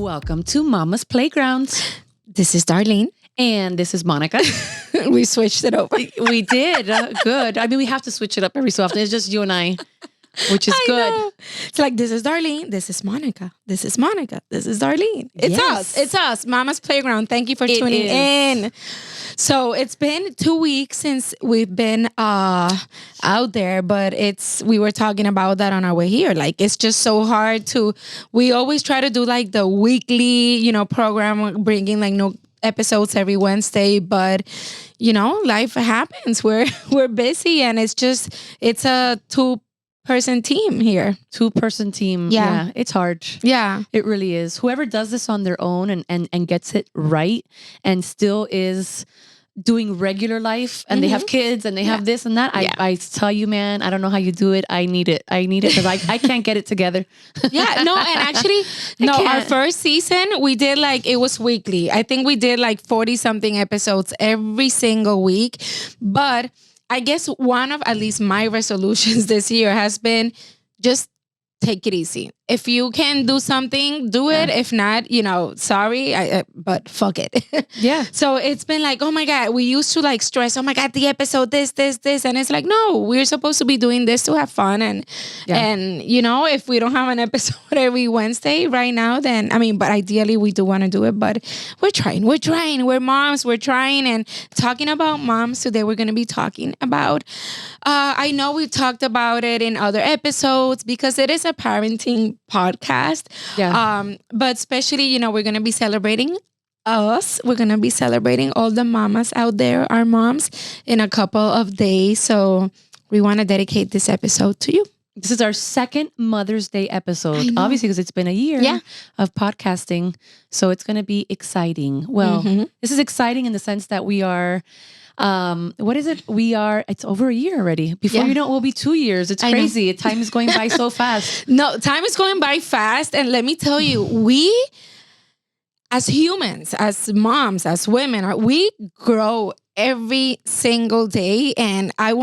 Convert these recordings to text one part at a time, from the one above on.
Welcome to Mama's Playground. This is Darlene. And this is Monica. We switched it over. We did. Good. I mean, we have to switch it up every so often. It's just you and I, which is good. Know. It's like, this is Darlene. This is Monica. This is Monica. This is Darlene. It's us. It's us. Mama's Playground. Thank you for tuning in. So it's been 2 weeks since we've been out there, but we were talking about that on our way here. Like, it's just so hard we always try to do like the weekly, program, bringing like no episodes every Wednesday, but life happens. We're busy, and it's a 2-person team here. 2-person team. Yeah. It's hard. Yeah. It really is. Whoever does this on their own and gets it right and still is doing regular life and they have kids and they have this and that. I tell you, man, I don't know how you do it. I need it because I can't get it together. And actually, our first season, we did it was weekly. I think we did 40 something episodes every single week. But I guess one of at least my resolutions this year has been just take it easy. If you can do something, do it. If not, sorry, but fuck it. Yeah. So it's been like, oh my God, we used to stress, oh my God, the episode, this. And it's like, no, we're supposed to be doing this to have fun. And if we don't have an episode every Wednesday right now, then, but ideally we do want to do it, but we're trying. We're moms. We're trying. And talking about moms today, we're going to be talking about, I know we've talked about it in other episodes because it is a parenting podcast. Yeah. But especially, we're going to be celebrating us. We're going to be celebrating all the mamas out there, our moms, in a couple of days. So we want to dedicate this episode to you. This is our second Mother's Day episode, obviously, because it's been a year of podcasting. So it's going to be exciting. Well, this is exciting in the sense that we are... what is it? It's over a year already. Before you know it, will be 2 years. It's crazy. Time is going by so fast. No, time is going by fast. And let me tell you, we, as humans, as moms, as women, we grow every single day. And I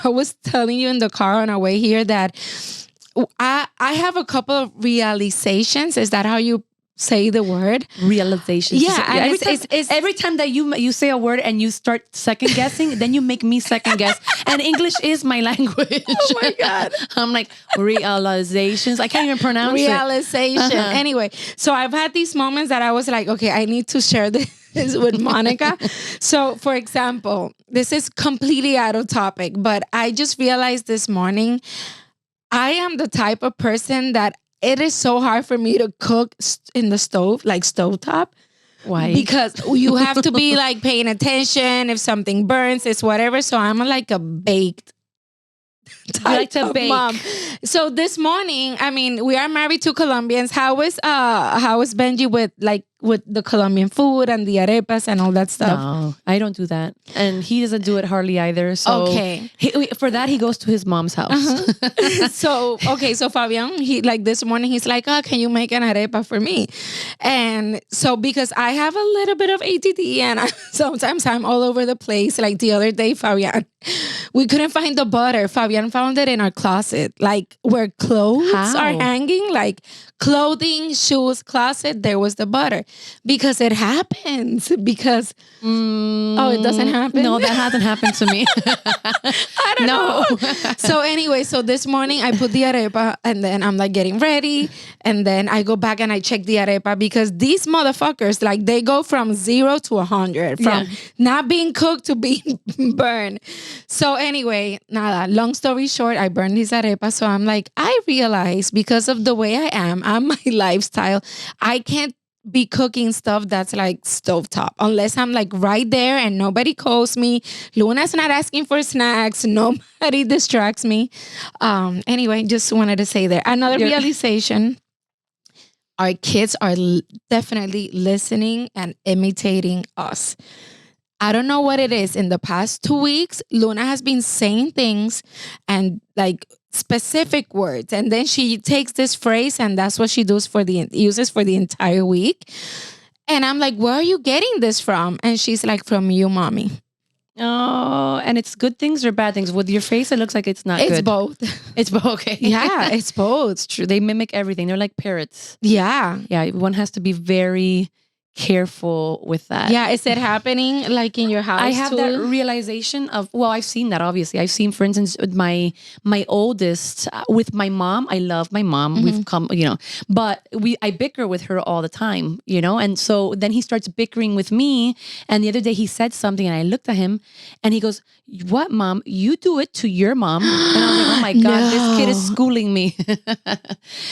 was telling you in the car on our way here that I have a couple of realizations. Is that how you say the word? Realizations. Yeah. Every time that you say a word and you start second guessing, then you make me second guess. And English is my language. Oh my God. I'm like, realizations. I can't even pronounce Realization. Anyway, so I've had these moments that I was like, okay, I need to share this with Monica. So for example, this is completely out of topic, but I just realized this morning, I am the type of person that it is so hard for me to cook in the stove, like stovetop. Why? Because you have to be paying attention. If something burns, it's whatever. So I'm like a baked type of mom. So this morning, we are married to Colombians. How is Benji with the Colombian food and the arepas and all that stuff? No, I don't do that. And he doesn't do it hardly either. So okay. For that, he goes to his mom's house. So Fabian, he this morning, he's like, oh, can you make an arepa for me? And so because I have a little bit of ADD and sometimes I'm all over the place. Like the other day, Fabian, we couldn't find the butter. Fabian found it in our closet, where clothes are hanging, clothing, shoes, closet. There was the butter. Because it happens. Because it doesn't happen. No, that hasn't happened to me. I don't know. So anyway, this morning I put the arepa and then I'm getting ready, and then I go back and I check the arepa because these motherfuckers they go from 0 to 100, from not being cooked to being burned. So anyway, nada. Long story short, I burned these arepas. So I'm I realize because of the way I am, my lifestyle, I can't be cooking stuff that's stovetop unless I'm right there and nobody calls me. Luna's not asking for snacks. Nobody distracts me. Anyway, just wanted to say there. Another realization. Our kids are definitely listening and imitating us. I don't know what it is. In the past 2 weeks, Luna has been saying things and specific words, and then she takes this phrase and that's what she uses for the entire week. And I'm like, where are you getting this from? And she's like, from you, mommy. Oh, and it's good things or bad things? With your face, it looks like it's not It's good. both. It's both. Okay. Yeah, it's both. It's true. They mimic everything. They're like parrots. Yeah. Yeah. One has to be very careful with that. Yeah. Is it happening like in your house? I have too? that realization of, well, I've seen that, obviously. I've seen, for instance, with my oldest, with my mom. I love my mom. We've come, but I bicker with her all the time, and so then he starts bickering with me. And the other day he said something and I looked at him and he goes, "What, mom? You do it to your mom." And I was like, "Oh my God, this kid is schooling me."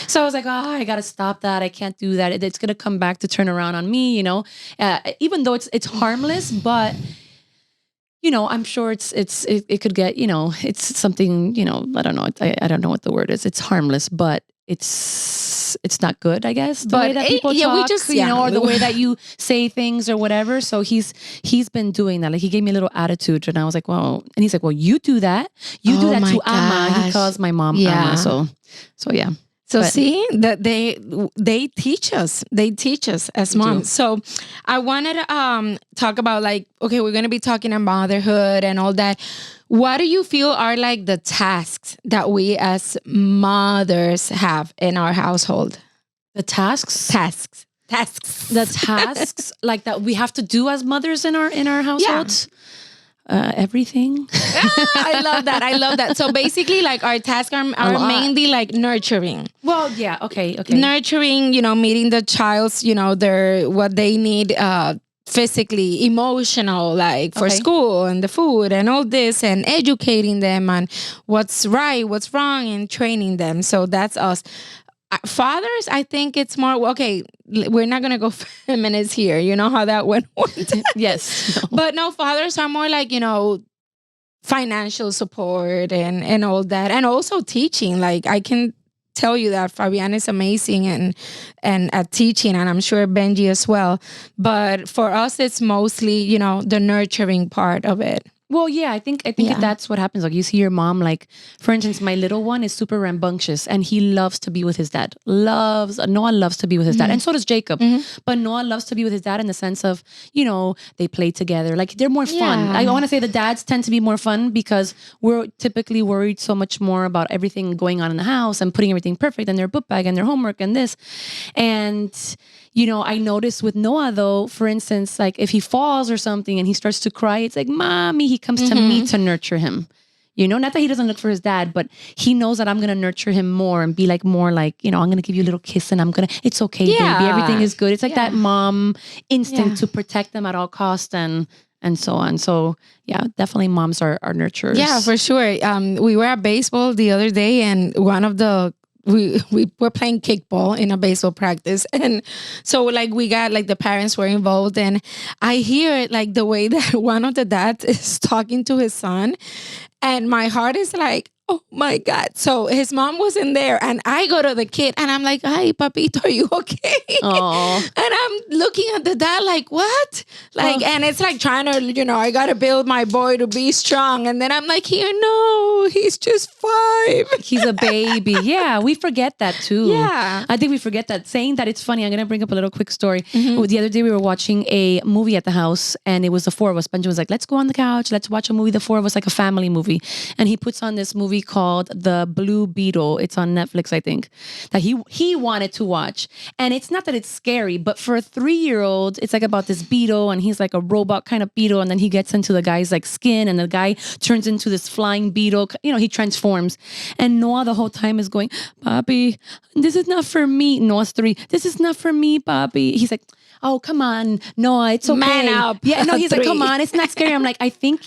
So I was like, "Oh, I got to stop that. I can't do that. It's going to come back to turn around on me, even though it's harmless, but I'm sure it could get, it's something, I don't know. I don't know what the word is. It's harmless, but it's not good, I guess. The way that people talk, or the way that you say things or whatever. So he's been doing that. Like he gave me a little attitude and I was like, well, and he's like, well, you do that. You do that to Ama. He calls my mom Ama. So yeah. So see that they teach us. They teach us as moms. So I wanted to talk about okay, we're gonna be talking about motherhood and all that. What do you feel are like the tasks that we as mothers have in our household? The tasks? Tasks. The tasks like that we have to do as mothers in our households? Yeah. Everything. I love that. So basically, like our tasks are mainly like nurturing. Well, yeah, okay. Nurturing, meeting the child's, their what they need physically, emotional, like for school and the food and all this, and educating them on what's right, what's wrong, and training them. So that's us. Fathers, I think it's more, okay, we're not going to go feminist here. You know how that went? Yes. No. But no, fathers are more like, financial support and all that. And also teaching. Like I can tell you that Fabian is amazing and at teaching, and I'm sure Benji as well. But for us, it's mostly, the nurturing part of it. Well, yeah, I think that's what happens. Like you see your mom, like for instance, my little one is super rambunctious and he loves to be with his dad. Noah loves to be with his dad. And so does Jacob. But Noah loves to be with his dad in the sense of, they play together. Like they're more fun. I want to say the dads tend to be more fun because we're typically worried so much more about everything going on in the house and putting everything perfect in their book bag and their homework and this. And I noticed with Noah though, for instance, like if he falls or something and he starts to cry, it's like, "Mommy," he comes to me to nurture him. Not that he doesn't look for his dad, but he knows that I'm going to nurture him more and be like more like, I'm going to give you a little kiss and it's okay, baby. Everything is good. It's like that mom instinct to protect them at all costs and so on. So yeah, definitely moms are nurturers. Yeah, for sure. We were at baseball the other day and one of the we were playing kickball in a baseball practice. And so like we got like the parents were involved and I hear like the way that one of the dads is talking to his son and my heart is like, oh my God. So his mom was in there and I go to the kid and I'm like, "Hi, papito, are you okay?" Aww. And I'm looking at the dad like, what? Like, and it's like trying to, I got to build my boy to be strong. And then I'm like, no, he's just 5. He's a baby. Yeah, we forget that too. Yeah. I think we forget that. Saying that, it's funny. I'm going to bring up a little quick story. The other day we were watching a movie at the house and it was the 4 of us. Benjamin was like, "Let's go on the couch. Let's watch a movie, the 4 of us, like a family movie." And he puts on this movie called The Blue Beetle. It's on Netflix, I think, that he wanted to watch. And it's not that it's scary, but for a 3-year-old, it's like about this beetle and he's like a robot kind of beetle. And then he gets into the guy's like skin and the guy turns into this flying beetle. He transforms. And Noah the whole time is going, "Papi, this is not for me." Noah's 3. "This is not for me, Papi." He's like, "Oh, come on, Noah, it's okay." Man up. Yeah, no, he's like, "Come on, it's not scary." I'm like, I think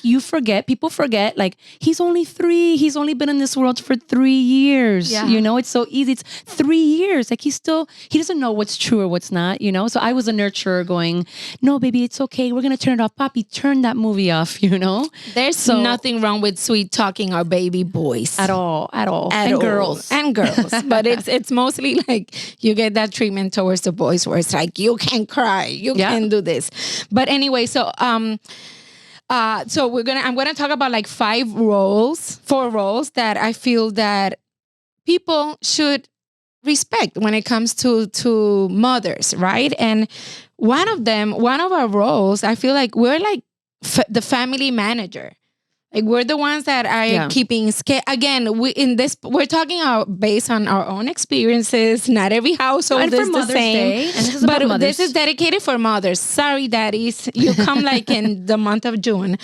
people forget, like, he's only 3. He's only been in this world for 3 years. Yeah. It's so easy. It's 3 years. Like he doesn't know what's true or what's not, So I was a nurturer going, "No, baby, it's okay. We're going to turn it off. Papi, turn that movie off, There's nothing wrong with sweet talking our baby boys. At all. And girls. But it's mostly like you get that treatment towards the boys where it's like, you can't cry, you can do this. But anyway, so I'm gonna talk about like 4 roles that I feel that people should respect when it comes to mothers, right? And one of our roles, I feel like we're like the family manager. Like we're the ones that are keeping again. We're talking based on our own experiences. Not every household is the same. Day, and this is about mothers. This is dedicated for mothers. Sorry, daddies, you come like in the month of June.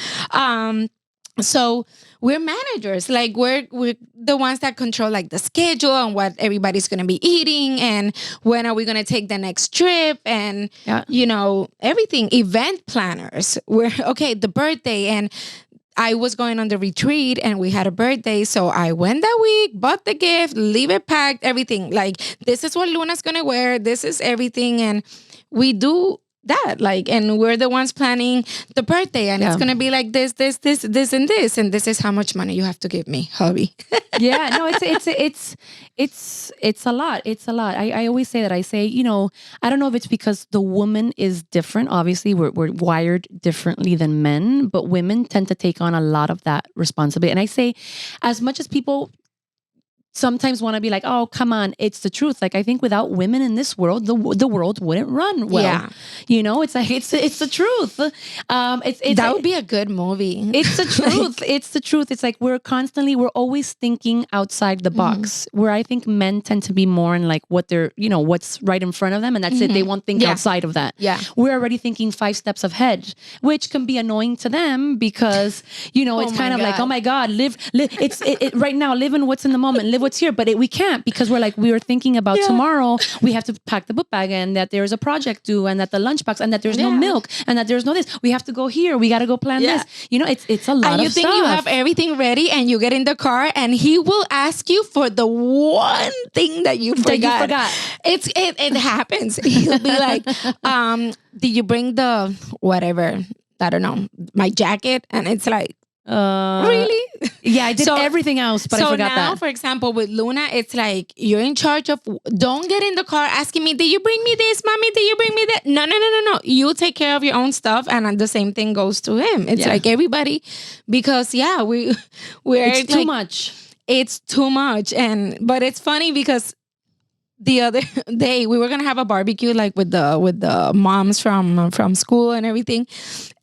So we're managers. Like we're the ones that control like the schedule and what everybody's going to be eating and when are we going to take the next trip and everything. Event planners. We're the birthday, and I was going on the retreat and we had a birthday. So I went that week, bought the gift, leave it packed, everything. Like, this is what Luna's going to wear. This is everything. And we do that. Like, and we're the ones planning the birthday. And it's going to be like this, and this. And this is how much money you have to give me, hubby. No, it's a lot. It's a lot. I always say that. I say, I don't know if it's because the woman is different. Obviously, we're wired differently than men, but women tend to take on a lot of that responsibility. And I say, as much as people sometimes want to be like, oh, come on, it's the truth. Like, I think without women in this world, the world wouldn't run well. Yeah. It's like, it's the truth. That would be a good movie. It's the truth. It's the truth. It's like, we're always thinking outside the box, where I think men tend to be more in like what they're, what's right in front of them. And that's it. They won't think outside of that. Yeah. We're already thinking 5 steps ahead, which can be annoying to them because, it's kind of like, oh my God, live right now, live in what's in the moment, live what's here, but we can't because we were thinking about tomorrow. We have to pack the book bag and that there's a project due and that the lunchbox and that there's no milk and that there's no this. We have to go here. We got to go plan this. It's a lot of stuff. And you think you have everything ready and you get in the car and he will ask you for the one thing that you forgot. It happens. He'll be like, did you bring the whatever? I don't know, my jacket? And it's like, really? Yeah, I did everything else, but I forgot that. So now, for example, with Luna, it's like you're in charge of. Don't get in the car asking me, "Did you bring me this, mommy? Did you bring me that?" No. You take care of your own stuff, and the same thing goes to him. It's like everybody, because we're it's too much. It's too much, but it's funny because the other day we were gonna have a barbecue like with the moms from school and everything.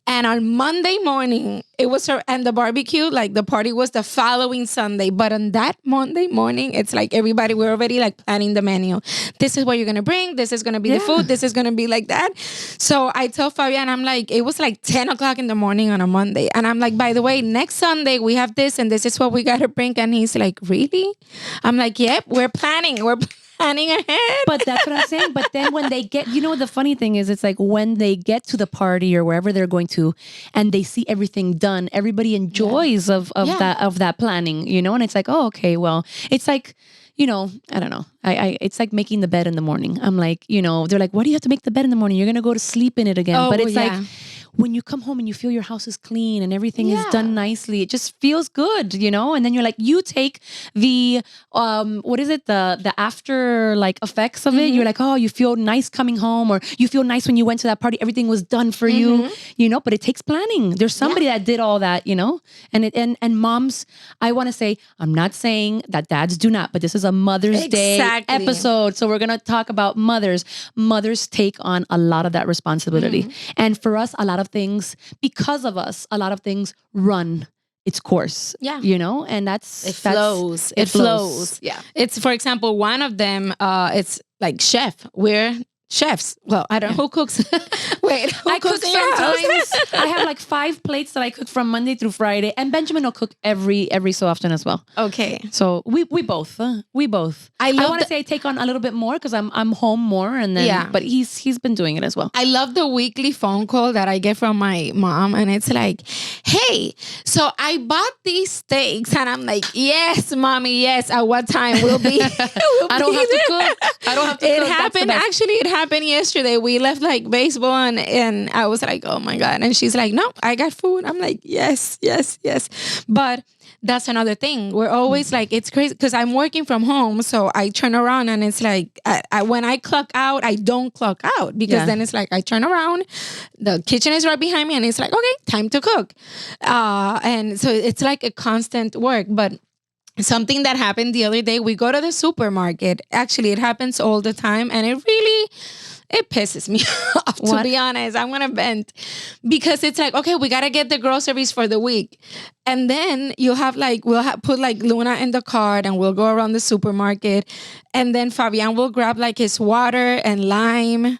And on Monday morning, it was and the barbecue, like the party was the following Sunday. But on that Monday morning, it's like everybody, we're already like planning the menu. This is what you're going to bring. This is going to be the food. This is going to be like that. So I tell Fabian, I'm like, it was like 10 o'clock in the morning on a Monday. And I'm like, by the way, next Sunday we have this and this is what we got to bring. And he's like, really? I'm like, yep, we're planning. We're planning ahead. But that's what I'm saying. But then when they get, the funny thing is, it's like when they get to the party or wherever they're going to, and they see everything done, everybody enjoys of that planning, and it's like, oh, okay, well, it's like, I don't know. It's like making the bed in the morning. I'm like, they're like, why do you have to make the bed in the morning? You're going to go to sleep in it again. But it's like, when you come home and you feel your house is clean and everything is done nicely, it just feels good, and then you're like, you take the, what is it? The after like effects of it. You're like, oh, you feel nice coming home, or you feel nice when you went to that party, everything was done for you, but it takes planning. There's somebody that did all that, and moms, I want to say, I'm not saying that dads do not, but this is a Mother's Day episode. So we're going to talk about mothers. Mothers take on a lot of that responsibility. And for us, a lot of things, because of us, a lot of things run its course. Yeah. And it flows. It flows. Yeah. It's, for example, one of them, it's like chef. We're chefs. Well, I don't know who cooks. Wait, I cook sometimes. I have like 5 plates that I cook from Monday through Friday, and Benjamin will cook every so often as well. Okay, so we both. I want to say I take on a little bit more because I'm home more, and then but he's been doing it as well. I love the weekly phone call that I get from my mom, and it's like, hey, so I bought these steaks, and I'm like, yes, mommy, yes. At what time will be? I don't have to cook. I don't have to cook. It happened. Actually, it happened yesterday. We left like baseball, and I was like, oh my God. And she's like, no, I got food. I'm like, yes. But that's another thing. We're always like, it's crazy because I'm working from home. So I turn around and it's like, when I clock out, I don't clock out because then it's like, I turn around, the kitchen is right behind me and it's like, okay, time to cook. And so it's like a constant work. But something that happened the other day, we go to the supermarket. Actually, it happens all the time. And it pisses me off, to be honest. I'm going to vent because it's like, okay, we got to get the groceries for the week. And then you have like, put like Luna in the cart and we'll go around the supermarket. And then Fabian will grab like his water and lime.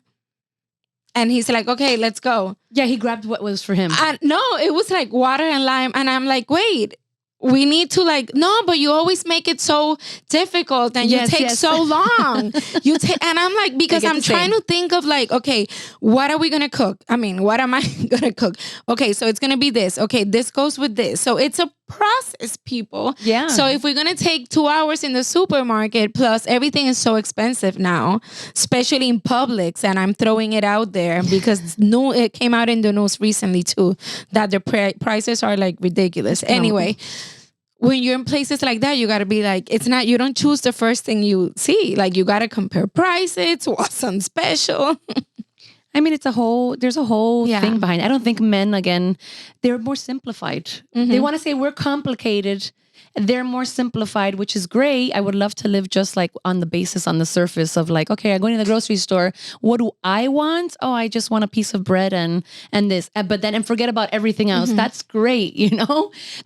And he's like, okay, let's go. Yeah, he grabbed what was for him. No, it was like water and lime. And I'm like, wait. We need to like, no, but you always make it so difficult and you take so long. And I'm like, because I'm trying to think of like, okay, what are we going to cook? I mean, what am I going to cook? Okay, so it's going to be this. Okay, this goes with this. So it's a process, people. Yeah. So if we're going to take 2 hours in the supermarket, plus everything is so expensive now, especially in Publix, and I'm throwing it out there because it came out in the news recently too, that the prices are like ridiculous. Anyway, when you're in places like that, you got to be like, you don't choose the first thing you see. Like you got to compare prices, what's on special. I mean, there's a whole thing behind it. I don't think men, again, they're more simplified. Mm-hmm. They want to say we're complicated. They're more simplified, which is great. I would love to live just like on the surface of like, okay, I'm going to the grocery store. What do I want? Oh, I just want a piece of bread and this, but then and forget about everything else. Mm-hmm. That's great.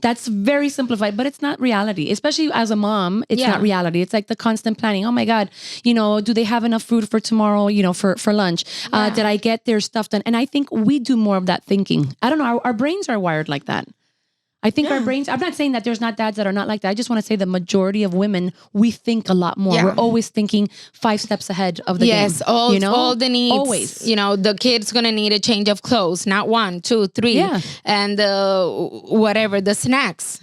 That's very simplified, but it's not reality. Especially as a mom, it's not reality. It's like the constant planning. Oh my God, do they have enough food for tomorrow? For lunch? Yeah. Did I get their stuff done? And I think we do more of that thinking. I don't know. Our brains are wired like that. I think our brains, I'm not saying that there's not dads that are not like that. I just want to say the majority of women, we think a lot more. Yeah. We're always thinking 5 steps ahead of the game. Yes, all the needs. Always. The kid's going to need a change of clothes, not 1, 2, 3. Yeah. And whatever, the snacks.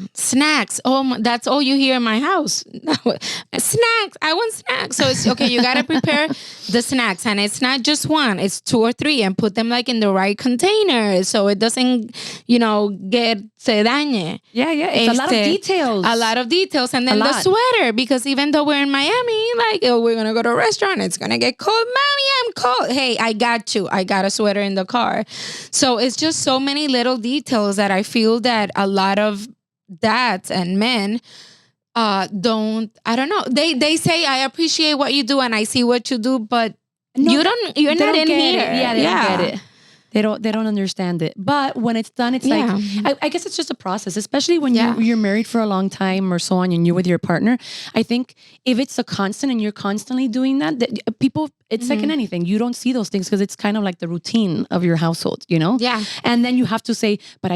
Oh, that's all you hear in my house. Snacks. I want snacks. So it's okay, you got to prepare the snacks. And it's not just 1, it's 2 or 3 and put them like in the right container so it doesn't, get se dañe. Yeah. It's a lot of details. A lot of details. And then the sweater, because even though we're in Miami, like, we're going to go to a restaurant, it's going to get cold. Mommy, I'm cold. Hey, I got you. I got a sweater in the car. So it's just so many little details that I feel that a lot of dads and men I don't know. They say, I appreciate what you do and I see what you do, but you're not in here. Yeah, they don't get it. They don't understand it. But when it's done, it's like, I guess it's just a process, especially when you're married for a long time or so on and you're with your partner. I think if it's a constant and you're constantly doing that people, it's like in anything. You don't see those things because it's kind of like the routine of your household, Yeah. And then you have to say, but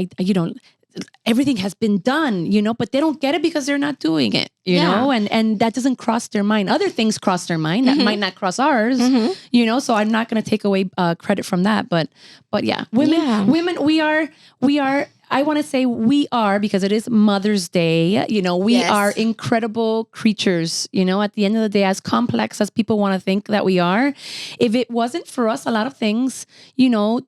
everything has been done, but they don't get it because they're not doing it, you know, and that doesn't cross their mind. Other things cross their mind that might not cross ours, so I'm not going to take away credit from that. But yeah, women, we are, I want to say we are, because it is Mother's Day, we are incredible creatures, at the end of the day, as complex as people want to think that we are. If it wasn't for us, a lot of things, don't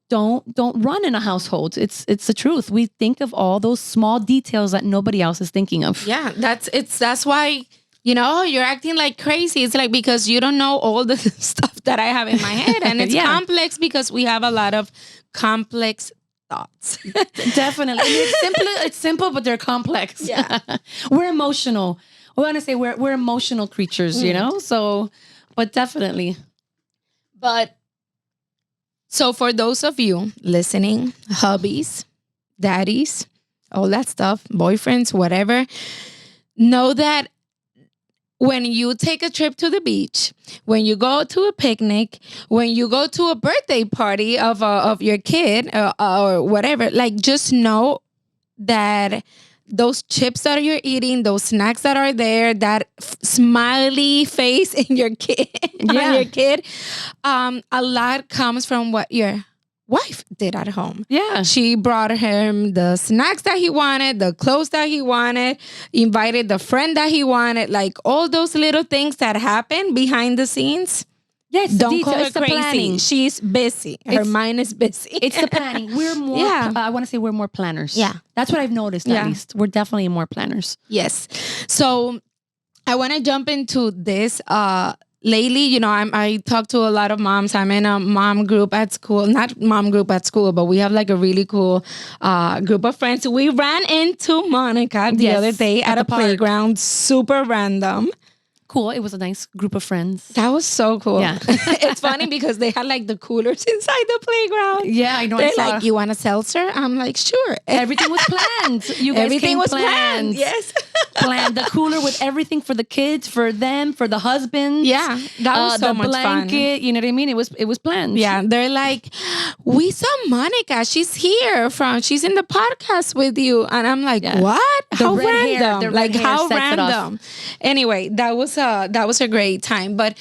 run in a household. It's the truth. We think of all those small details that nobody else is thinking of. Yeah, that's why, you're acting like crazy. It's like, because you don't know all the stuff that I have in my head. And it's complex because we have a lot of complex thoughts. Definitely. It's simple, but they're complex. Yeah. We're emotional. We want to say we're emotional creatures, so, but definitely. But so for those of you listening, hubbies, daddies, all that stuff, boyfriends, whatever, know that when you take a trip to the beach, when you go to a picnic, when you go to a birthday party of your kid or whatever, like, just know that those chips that you're eating, those snacks that are there, that smiley face in your kid, a lot comes from what your wife did at home. Yeah. She brought him the snacks that he wanted, the clothes that he wanted, invited the friend that he wanted, like all those little things that happen behind the scenes. Yes, don't call her crazy. Planning. She's busy. Her mind is busy. It's the planning. We're more, I want to say we're more planners. Yeah. That's what I've noticed, at least. We're definitely more planners. Yes. So I want to jump into this. Lately, I talk to a lot of moms. I'm in a mom group at school, not mom group at school, but we have like a really cool group of friends. We ran into Monica the other day at a playground, super random. cool. It was a nice group of friends. That was so cool. Yeah. It's funny because they had like the coolers inside the playground. Yeah, I know. They're like, you want a seltzer? I'm like, sure. Everything was planned. You guys Everything was planned. Yes. Planned the cooler with everything for the kids, for them, for the husband. Yeah, that was so much blanket, fun. you know what I mean? It was planned. Yeah, they're like, we saw Monica. She's here she's in the podcast with you. And I'm like, what? How random. Like, how random. Anyway, that was a great time. But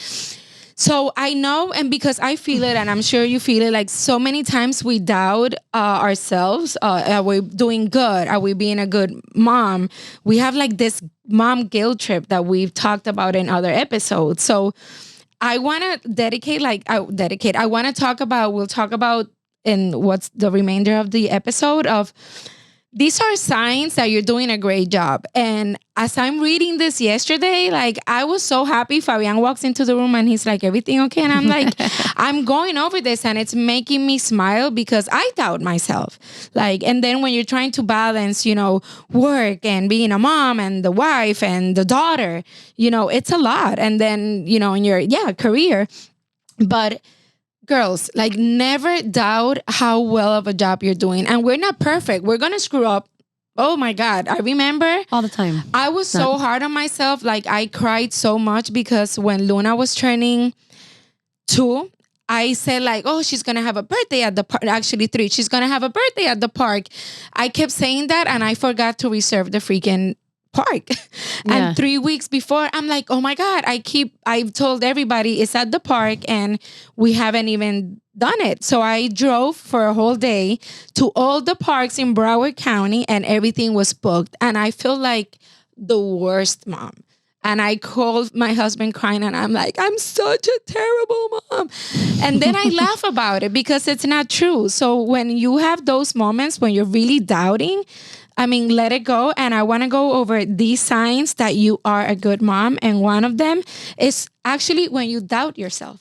so I know, and because I feel it, and I'm sure you feel it, like so many times we doubt ourselves. Are we doing good? Are we being a good mom? We have like this mom guilt trip that we've talked about in other episodes. So I want to we'll talk about in what's the remainder of the episode of these are signs that you're doing a great job. And as I'm reading this yesterday, like I was so happy. Fabian walks into the room and he's like, everything okay? And I'm like, I'm going over this and it's making me smile because I doubt myself. Like, and then when you're trying to balance, work and being a mom and the wife and the daughter, it's a lot. And then, in your career. But girls, like never doubt how well of a job you're doing. And we're not perfect. We're going to screw up. Oh my God. I remember all the time. I was so hard on myself. Like I cried so much because when Luna was turning 2, I said like, oh, she's going to have a birthday at the park. Actually 3. She's going to have a birthday at the park. I kept saying that and I forgot to reserve the freaking park. And 3 weeks before, I'm like, oh my God, I've told everybody it's at the park and we haven't even done it. So I drove for a whole day to all the parks in Broward County and everything was booked. And I feel like the worst mom. And I called my husband crying and I'm like, I'm such a terrible mom. And then I laugh about it because it's not true. So when you have those moments when you're really doubting, let it go. And I want to go over these signs that you are a good mom. And one of them is actually when you doubt yourself.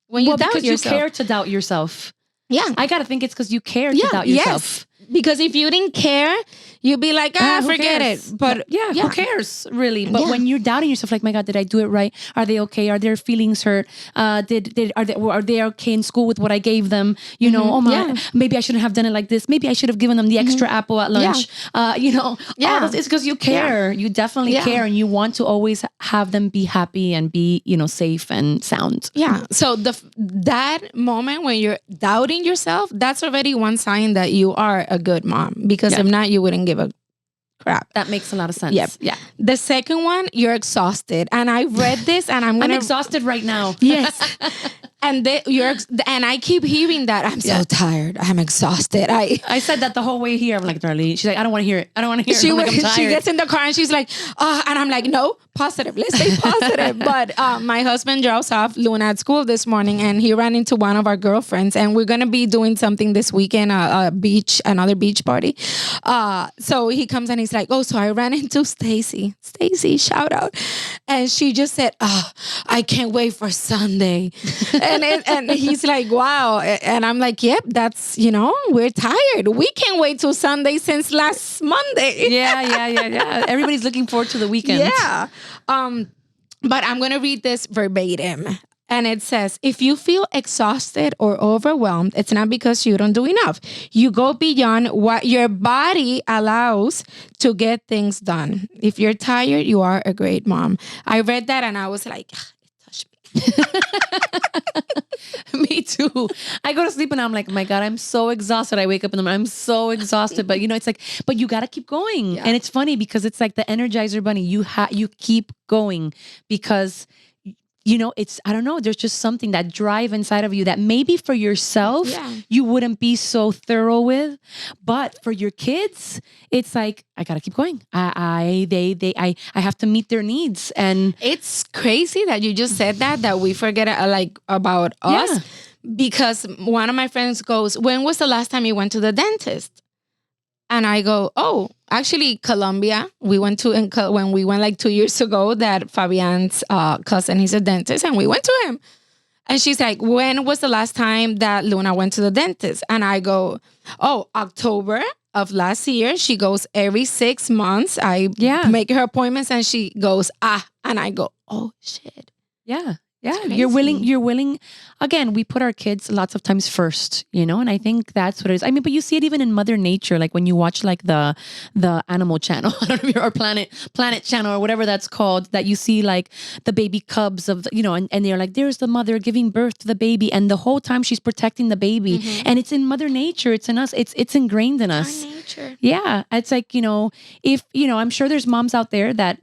When you doubt yourself. You care to doubt yourself. Yeah. I got to think it's because you care to doubt yourself. Yes. Because if you didn't care, you'd be like, forget it. But who cares really? But when you're doubting yourself, like, my God, did I do it right? Are they okay? Are their feelings hurt? Are they okay in school with what I gave them? Maybe I shouldn't have done it like this. Maybe I should have given them the extra apple at lunch. It's because you care. You definitely care, and you want to always have them be happy and be, safe and sound. Yeah. So that moment when you're doubting yourself, that's already one sign that you are a good mom. Because if not, you wouldn't give a crap. That makes a lot of sense. Yep. Yeah. The second one, you're exhausted. And I read this and I'm exhausted right now. Yes. And and I keep hearing that. I'm so tired. I'm exhausted. I said that the whole way here. I'm like, Darlene. She's like, I don't want to hear it. I don't want to hear it. I'm tired. She gets in the car and she's like, and I'm like, no, positive. Let's stay positive. But my husband drops off Luna at school this morning and he ran into one of our girlfriends and we're going to be doing something this weekend, another beach party. So he comes and he's like, oh, so I ran into Stacy. Stacy, shout out. And she just said, I can't wait for Sunday. And he's like, wow. And I'm like, yep, that's, we're tired. We can't wait till Sunday since last Monday. Yeah. Everybody's looking forward to the weekend. Yeah. But I'm going to read this verbatim. And it says, if you feel exhausted or overwhelmed, it's not because you don't do enough. You go beyond what your body allows to get things done. If you're tired, you are a great mom. I read that and I was like, Me too. I go to sleep and I'm like, my God, I'm so exhausted. I wake up in the morning, I'm so exhausted. But it's like, but you got to keep going. Yeah. And it's funny because it's like the Energizer Bunny. You keep going because it's, I don't know, there's just something, that drive inside of you that maybe for yourself, you wouldn't be so thorough with, but for your kids, it's like, I got to keep going. I have to meet their needs. And it's crazy that you just said that we forget about us, because one of my friends goes, when was the last time you went to the dentist? And I go, oh, actually, Colombia. We went to when we went 2 years ago. That Fabian's cousin, he's a dentist, and we went to him. And she's like, when was the last time that Luna went to the dentist? And I go, oh, October of last year. She goes every 6 months. I make her appointments and she goes, and I go, oh shit. Yeah. Yeah, you're willing. Again, we put our kids lots of times first, and I think that's what it is. I mean, but you see it even in Mother Nature, like when you watch like the Animal Channel, I don't know, or Planet Channel or whatever that's called, that you see like the baby cubs of, and they're like, there's the mother giving birth to the baby, and the whole time she's protecting the baby, and it's in Mother Nature, it's in us, it's ingrained in us. Our nature. Yeah, it's like if I'm sure there's moms out there that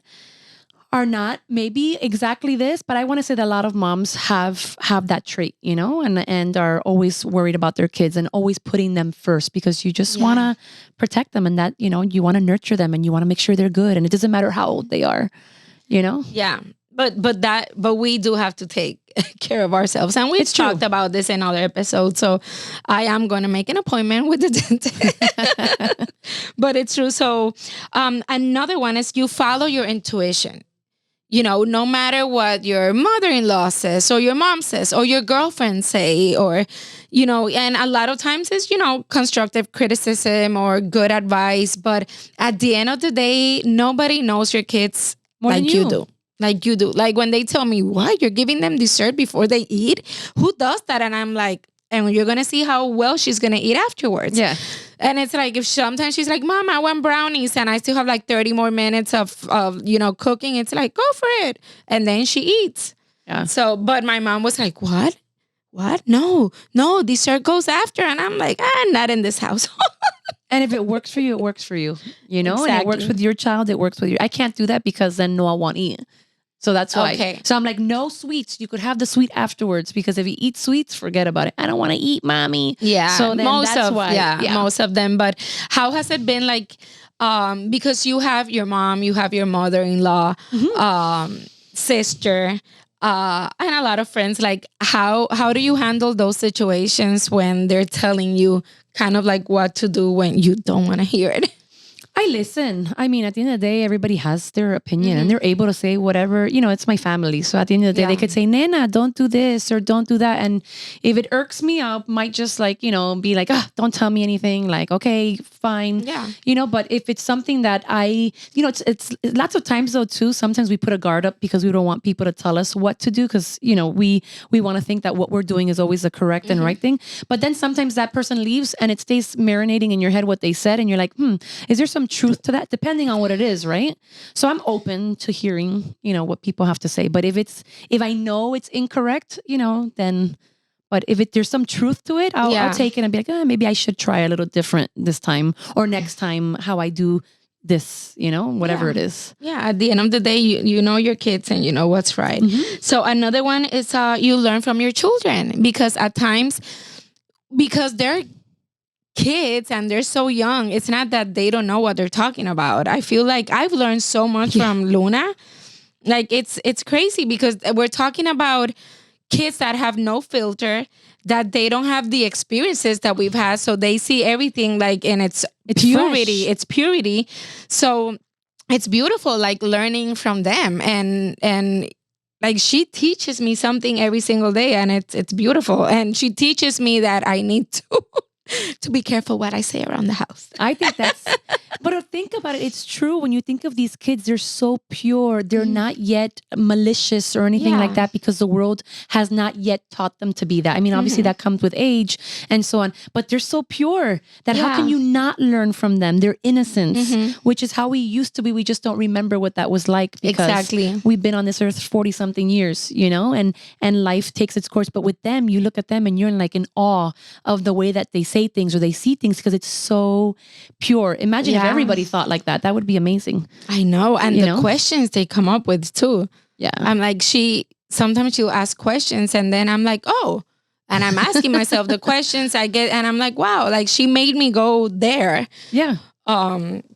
are not maybe exactly this, but I want to say that a lot of moms have that trait, and are always worried about their kids and always putting them first because you just want to protect them, and that, you want to nurture them and you want to make sure they're good, and it doesn't matter how old they are, Yeah. But we do have to take care of ourselves. And we've talked about this in other episodes. So I am going to make an appointment with the dentist. But it's true. So another one is you follow your intuition. No matter what your mother-in-law says or your mom says or your girlfriend say, or, and a lot of times it's, constructive criticism or good advice. But at the end of the day, nobody knows your kids more like you do. Like you do. Like when they tell me, what, you're giving them dessert before they eat? Who does that? And I'm like, and you're going to see how well she's going to eat afterwards. Yeah. And it's like, if sometimes she's like, Mom, I want brownies, and I still have like 30 more minutes of cooking. It's like, go for it. And then she eats. Yeah. So, but my mom was like, what? No, dessert goes after. And I'm like, not in this house. And if it works for you, it works for you, Exactly. And it works with your child, it works with you. I can't do that because then Noah won't eat. So that's why. Okay. So I'm like, no sweets. You could have the sweet afterwards, because if you eat sweets, forget about it. I don't want to eat, mommy. Yeah. So then that's why. Yeah, most of them. But how has it been like, because you have your mom, you have your mother-in-law, sister, and a lot of friends, like how do you handle those situations when they're telling you kind of like what to do when you don't want to hear it? I listen. I mean, at the end of the day, everybody has their opinion and they're able to say whatever, it's my family. So at the end of the day, they could say, Nena, don't do this or don't do that. And if it irks me, I might just like, be like, don't tell me anything. Like, okay, fine. Yeah. But if it's something that it's lots of times though too, sometimes we put a guard up because we don't want people to tell us what to do. Cause we want to think that what we're doing is always the correct and right thing. But then sometimes that person leaves and it stays marinating in your head what they said. And you're like, is there some truth to that, depending on what it is, right? So I'm open to hearing, what people have to say. But if I know it's incorrect, then, but if there's some truth to it, I'll take it and be like, maybe I should try a little different this time, or next time how I do this, whatever it is. Yeah. At the end of the day, you know your kids and you know what's right. So another one is you learn from your children, because at times, because they're kids and they're so young, it's not that they don't know what they're talking about. I feel like I've learned so much from Luna. Like it's crazy, because we're talking about kids that have no filter, that they don't have the experiences that we've had, so they see everything like in its purity. It's purity. So it's beautiful, like learning from them, and like she teaches me something every single day, and it's beautiful. And she teaches me that I need to be careful what I say around the house. I think that's, but think about it. It's true. When you think of these kids, they're so pure. They're not yet malicious or anything like that, because the world has not yet taught them to be that. I mean, obviously that comes with age and so on, but they're so pure that how can you not learn from them? Their innocence, which is how we used to be. We just don't remember what that was like, because we've been on this earth 40 something years, and life takes its course. But with them, you look at them and you're in awe of the way that they say things or they see things, because it's so pure. Imagine if everybody thought like that. That would be amazing. I know. And the questions they come up with too. Yeah. I'm like, sometimes she'll ask questions and then I'm like, oh, and I'm asking myself the questions I get, and I'm like, wow, like she made me go there. Yeah.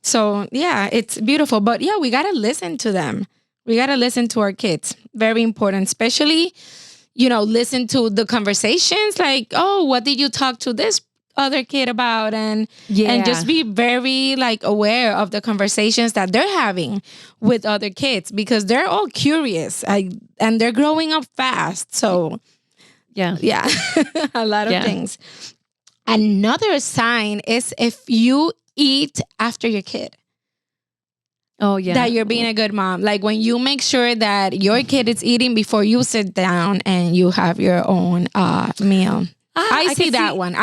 So yeah, it's beautiful. But yeah, we got to listen to them. We got to listen to our kids. Very important, especially, listen to the conversations, like, oh, what did you talk to this other kid about, and just be very aware of the conversations that they're having with other kids, because they're all curious and they're growing up fast. So Yeah. Yeah. A lot of things. Another sign is if you eat after your kid. Oh, yeah. That you're being a good mom. Like when you make sure that your kid is eating before you sit down and you have your own meal. I see that one.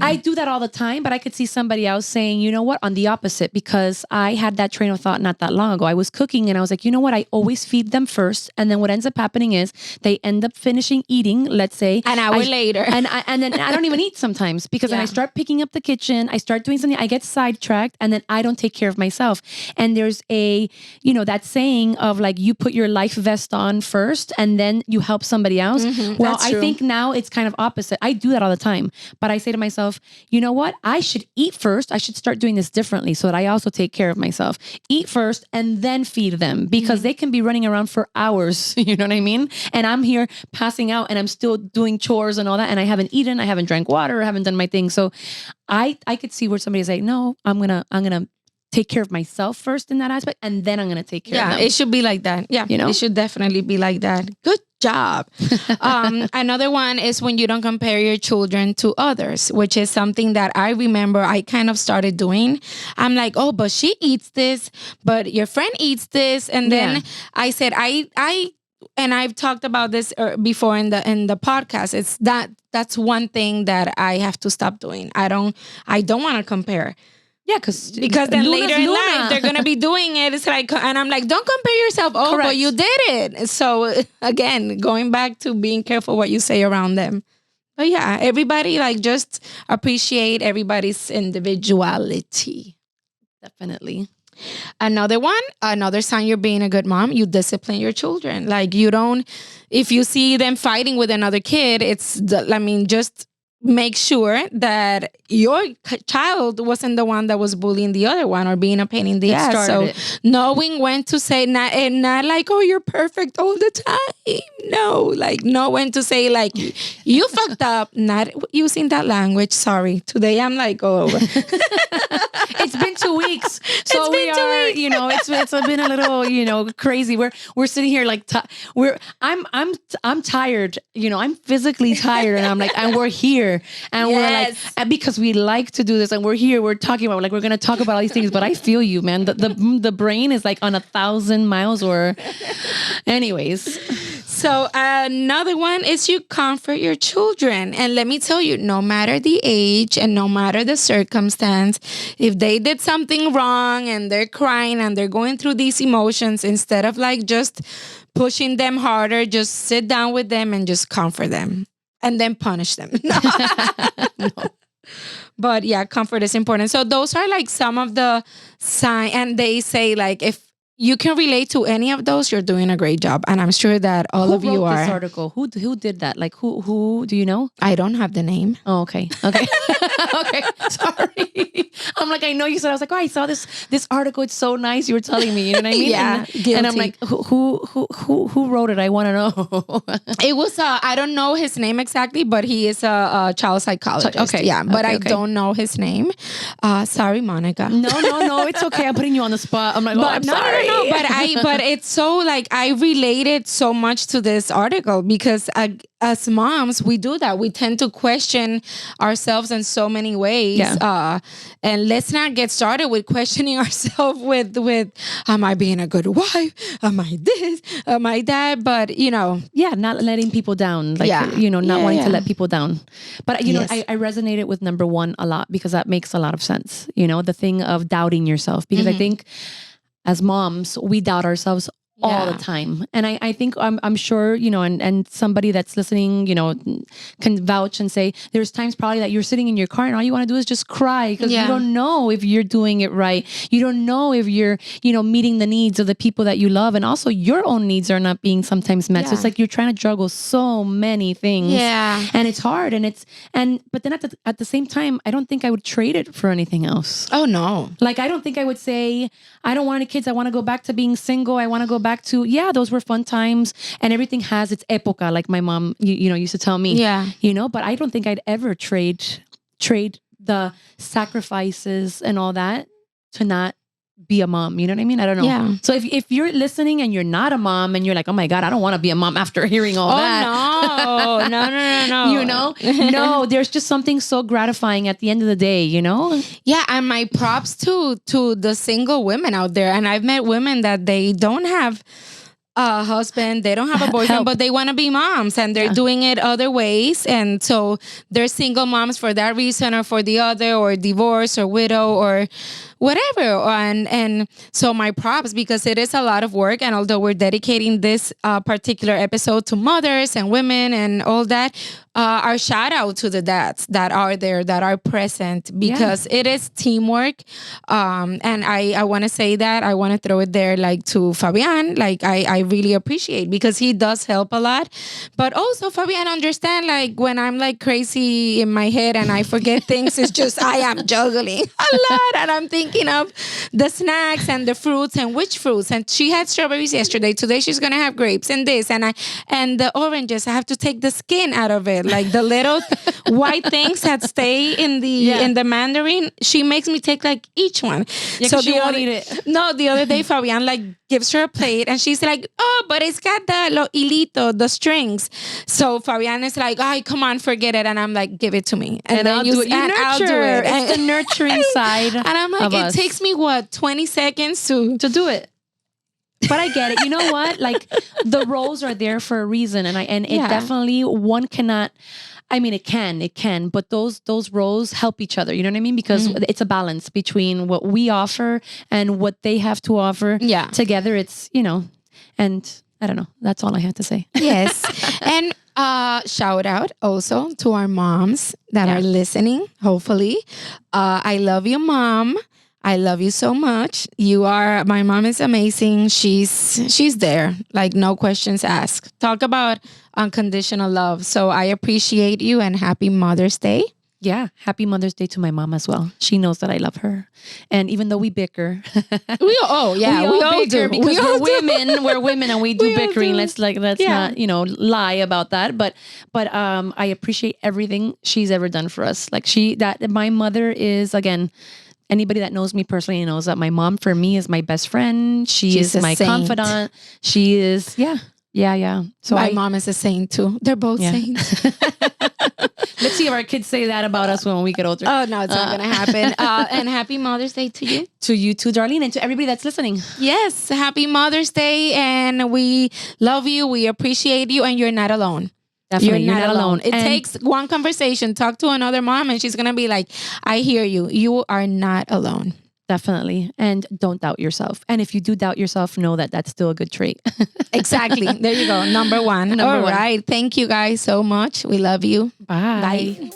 I do that all the time, but I could see somebody else saying, you know what, on the opposite, because I had that train of thought not that long ago. I was cooking and I was like, you know what, I always feed them first. And then what ends up happening is they end up finishing eating, let's say. An hour later. And then I don't even eat sometimes because then I start picking up the kitchen, I start doing something, I get sidetracked, and then I don't take care of myself. And there's that saying of like, you put your life vest on first and then you help somebody else. Mm-hmm, well, I think now it's kind of opposite. I do that all the time, but I say to myself, you know what? I should eat first. I should start doing this differently so that I also take care of myself. Eat first and then feed them because they can be running around for hours. You know what I mean? And I'm here passing out and I'm still doing chores and all that. And I haven't eaten, I haven't drank water, I haven't done my thing. So I could see where somebody's like, no, I'm going to take care of myself first in that aspect, and then I'm going to take care of them. Yeah, it should be like that. Yeah, it should definitely be like that. Good job. Another one is when you don't compare your children to others, which is something that I remember I kind of started doing. I'm like, oh, but she eats this, but your friend eats this. And then I said, and I've talked about this before in the podcast. It's that's one thing that I have to stop doing. I don't want to compare. Yeah, because then later in life they're gonna be doing it. It's like, and I'm like, don't compare yourself. Oh, correct. But you did it. So again, going back to being careful what you say around them. But yeah, everybody like just appreciate everybody's individuality. Definitely. Another sign you're being a good mom, you discipline your children. Like if you see them fighting with another kid, just make sure that your child wasn't the one that was bullying the other one or being a pain in the ass. So knowing when to say, not like, oh, you're perfect all the time. No, like know when to say like, you fucked up, not using that language. Sorry. Today I'm like, oh. It's been 2 weeks. So it's been a little, crazy. We're sitting here like, I'm tired, I'm physically tired and I'm like, and we're here. And we're like, and because we like to do this and we're here, we're talking about like, we're going to talk about all these things, but I feel you, man. The brain is like on 1,000 miles or anyways. So another one is you comfort your children. And let me tell you, no matter the age and no matter the circumstance, if they did something wrong and they're crying and they're going through these emotions, instead of like just pushing them harder, just sit down with them and just comfort them. And then punish them. No. But yeah, comfort is important. So those are like some of the signs. And they say like, if you can relate to any of those, you're doing a great job. And I'm sure that all of you are. Who wrote this article? Who did that? Like who do you know? I don't have the name. Oh, okay. Okay. Okay. Sorry. I'm like, I know you said, I was like, oh, I saw this article. It's so nice. You were telling me, you know what I mean? Yeah. And I'm like, who wrote it? I want to know. It was, I don't know his name exactly, but he is a child psychologist. Okay. Yeah. But I don't know his name. Sorry, Monica. No. It's okay. I'm putting you on the spot. I'm like, I'm sorry. No. But it's so like, I related so much to this article because as moms, we do that. We tend to question ourselves in so many ways. Yeah. And let's not get started with questioning ourselves with, am I being a good wife? Am I this? Am I that? But, not letting people down. Like, not wanting to let people down. But, I resonated with number one a lot because that makes a lot of sense. The thing of doubting yourself. Because I think as moms, we doubt ourselves all the time. And I think I'm sure, and somebody that's listening, can vouch and say there's times probably that you're sitting in your car and all you want to do is just cry because you don't know if you're doing it right. You don't know if you're, meeting the needs of the people that you love. And also your own needs are not being sometimes met. So it's like you're trying to juggle so many things. Yeah. And it's hard. But then at the same time, I don't think I would trade it for anything else. Oh, no. Like, I don't think I would say, I don't want any kids. I want to go back to being single. I want to go back to, those were fun times and everything has its epoca, like my mom, used to tell me, but I don't think I'd ever trade the sacrifices and all that to not be a mom. You know what I mean? I don't know. Yeah. So if you're listening and you're not a mom and you're like, oh my God, I don't want to be a mom after hearing all that. No. You know? No, there's just something so gratifying at the end of the day, you know? Yeah. And my props to the single women out there. And I've met women that they don't have a husband, they don't have a boyfriend, but they want to be moms, and they're doing it other ways. And so they're single moms for that reason or for the other, or divorce or widow or whatever. And so my props, because it is a lot of work. And although we're dedicating this particular episode to mothers and women and all that, our shout out to the dads that are there, that are present, because it is teamwork. And I want to say that, I want to throw it there, like, to Fabian, like I really appreciate, because he does help a lot. But also Fabian understand, like, when I'm like crazy in my head and I forget things, it's just, I am juggling a lot and I'm thinking of the snacks and the fruits and which fruits. And she had strawberries yesterday. Today she's going to have grapes and this and the oranges. I have to take the skin out of it. Like the little white things that stay in the mandarin, she makes me take like each one. Yeah, so she won't eat it. No, the other day Fabian like gives her a plate and she's like, oh, but it's got the hilito, the strings. So Fabian is like, oh, come on, forget it. And I'm like, give it to me. And then I'll do it. I'll do it. It's the nurturing side. And I'm like, it takes me 20 seconds to do it. But I get it. You know what? Like, the roles are there for a reason. And it definitely, one cannot, I mean, it can, but those roles help each other. You know what I mean? Because it's a balance between what we offer and what they have to offer. Yeah. Together, it's, you know, and I don't know. That's all I have to say. Yes. And shout out also to our moms that are listening, hopefully. I love you, Mom. I love you so much. My mom is amazing. She's there, like, no questions asked. Talk about unconditional love. So I appreciate you, and happy Mother's Day. Yeah. Happy Mother's Day to my mom as well. She knows that I love her. And even though we bicker, we all bicker do. Because we're women and we do bickering. Let's not, lie about that. But I appreciate everything she's ever done for us. Like, my mother is, again, anybody that knows me personally knows that my mom, for me, is my best friend. She's my confidant. She is, yeah. So my mom is a saint too. They're both saints. Let's see if our kids say that about us when we get older. Oh, no, it's not going to happen. And happy Mother's Day to you. To you too, Darlene, and to everybody that's listening. Yes, happy Mother's Day. And we love you. We appreciate you. And you're not alone. Definitely, you're not alone. It takes one conversation. Talk to another mom and she's going to be like, I hear you. You are not alone. Definitely. And don't doubt yourself. And if you do doubt yourself, know that that's still a good trait. Exactly. There you go. Number one. All right. Thank you guys so much. We love you. Bye. Bye.